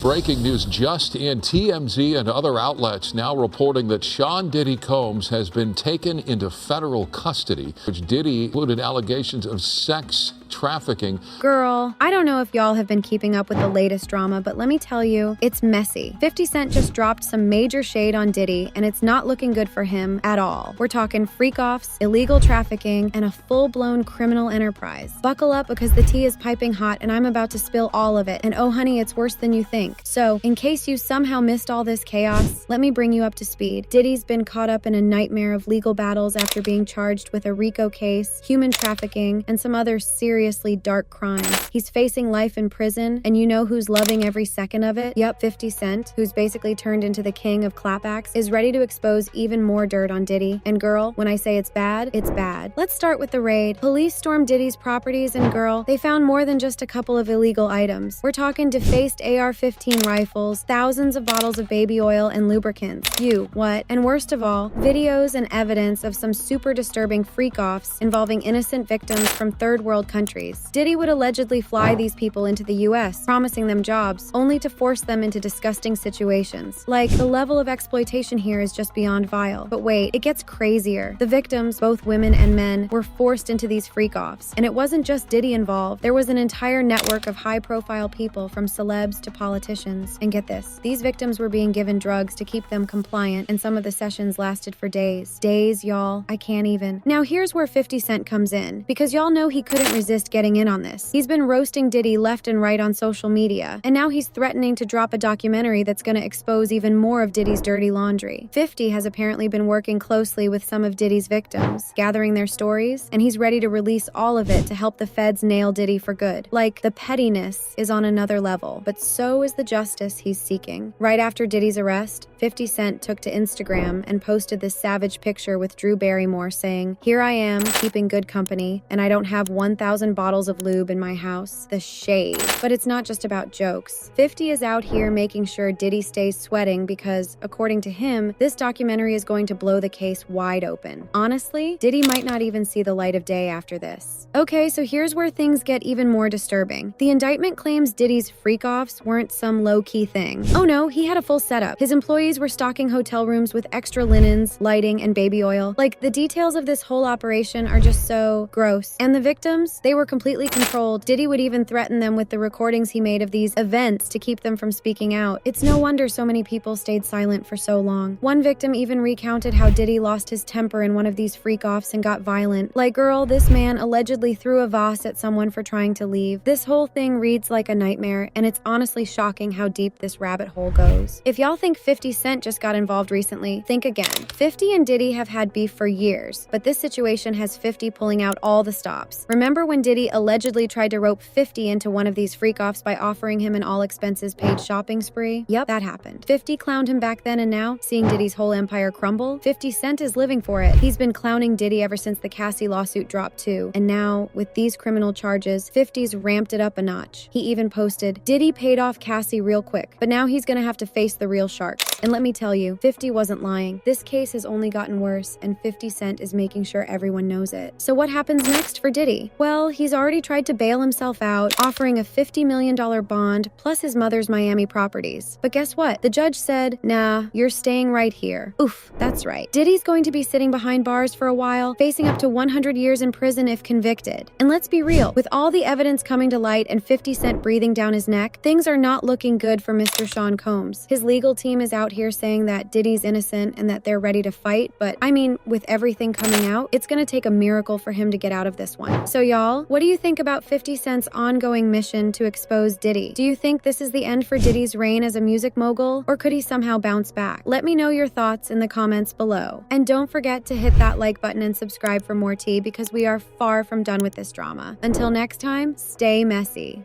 Breaking news just in. TMZ and other outlets now reporting that Sean Diddy Combs has been taken into federal custody, which Diddy included allegations of sex trafficking. Girl, I don't know if y'all have been keeping up with the latest drama, but let me tell you, it's messy. 50 Cent just dropped some major shade on Diddy, and it's not looking good for him at all. We're talking freak-offs, illegal trafficking, and a full-blown criminal enterprise. Buckle up because the tea is piping hot, and I'm about to spill all of it. And oh honey, it's worse than you think. So, in case you somehow missed all this chaos, let me bring you up to speed. Diddy's been caught up in a nightmare of legal battles after being charged with a RICO case, human trafficking, and some other seriously dark crimes. He's facing life in prison, and you know who's loving every second of it? Yup, 50 Cent, who's basically turned into the king of clapbacks, is ready to expose even more dirt on Diddy. And girl, when I say it's bad, it's bad. Let's start with the raid. Police stormed Diddy's properties, and girl, they found more than just a couple of illegal items. We're talking defaced AR-15 rifles, thousands of bottles of baby oil, and lubricants. What? And worst of all, videos and evidence of some super disturbing freak-offs involving innocent victims from third world countries. Diddy would allegedly fly these people into the US, promising them jobs, only to force them into disgusting situations. Like, the level of exploitation here is just beyond vile. But wait, it gets crazier. The victims, both women and men, were forced into these freak-offs. And it wasn't just Diddy involved. There was an entire network of high-profile people, from celebs to politicians. And get this, these victims were being given drugs to keep them compliant, and some of the sessions lasted for days. Days, y'all. I can't even. Now here's where 50 Cent comes in, because y'all know he couldn't resist getting in on this. He's been roasting Diddy left and right on social media, and now he's threatening to drop a documentary that's gonna expose even more of Diddy's dirty laundry. 50 has apparently been working closely with some of Diddy's victims, gathering their stories, and he's ready to release all of it to help the feds nail Diddy for good. Like, the pettiness is on another level, but so is the justice he's seeking. Right after Diddy's arrest, 50 Cent took to Instagram and posted this savage picture with Drew Barrymore saying, "Here I am, keeping good company, and I don't have 1,000 bottles of lube in my house." The shade. But it's not just about jokes. 50 is out here making sure Diddy stays sweating because, according to him, this documentary is going to blow the case wide open. Honestly, Diddy might not even see the light of day after this. Okay, so here's where things get even more disturbing. The indictment claims Diddy's freak-offs weren't some low-key thing. Oh no, he had a full setup. His employees were stocking hotel rooms with extra linens, lighting, and baby oil. Like, the details of this whole operation are just so gross. And the victims, they were completely controlled. Diddy would even threaten them with the recordings he made of these events to keep them from speaking out. It's no wonder so many people stayed silent for so long. One victim even recounted how Diddy lost his temper in one of these freak-offs and got violent. Like, girl, this man allegedly threw a VOWS at someone for trying to leave. This whole thing reads like a nightmare, and it's honestly shocking how deep this rabbit hole goes. If y'all think 50 Cent just got involved recently, think again. 50 and Diddy have had beef for years, but this situation has 50 pulling out all the stops. Remember when Diddy allegedly tried to rope 50 into one of these freak-offs by offering him an all-expenses-paid shopping spree? Yep, that happened. 50 clowned him back then, and now, seeing Diddy's whole empire crumble, 50 Cent is living for it. He's been clowning Diddy ever since the Cassie lawsuit dropped too, and now, with these criminal charges, 50's ramped it up a notch. He even posted, "Diddy paid off Cassie real quick, but now he's gonna have to face the real sharks." And let me tell you, 50 wasn't lying. This case has only gotten worse, and 50 Cent is making sure everyone knows it. So what happens next for Diddy? Well, he's already tried to bail himself out, offering a $50 million bond, plus his mother's Miami properties. But guess what? The judge said, nah, you're staying right here. Oof, that's right. Diddy's going to be sitting behind bars for a while, facing up to 100 years in prison if convicted. And let's be real, with all the evidence coming to light and 50 Cent breathing down his neck, things are not looking good for Mr. Sean Combs. His legal team is out here saying that Diddy's innocent and that they're ready to fight, but I mean, with everything coming out, it's gonna take a miracle for him to get out of this one. So y'all, what do you think about 50 Cent's ongoing mission to expose Diddy? Do you think this is the end for Diddy's reign as a music mogul, or could he somehow bounce back? Let me know your thoughts in the comments below. And don't forget to hit that like button and subscribe for more tea, because we are far from done with this drama. Until next time, stay messy.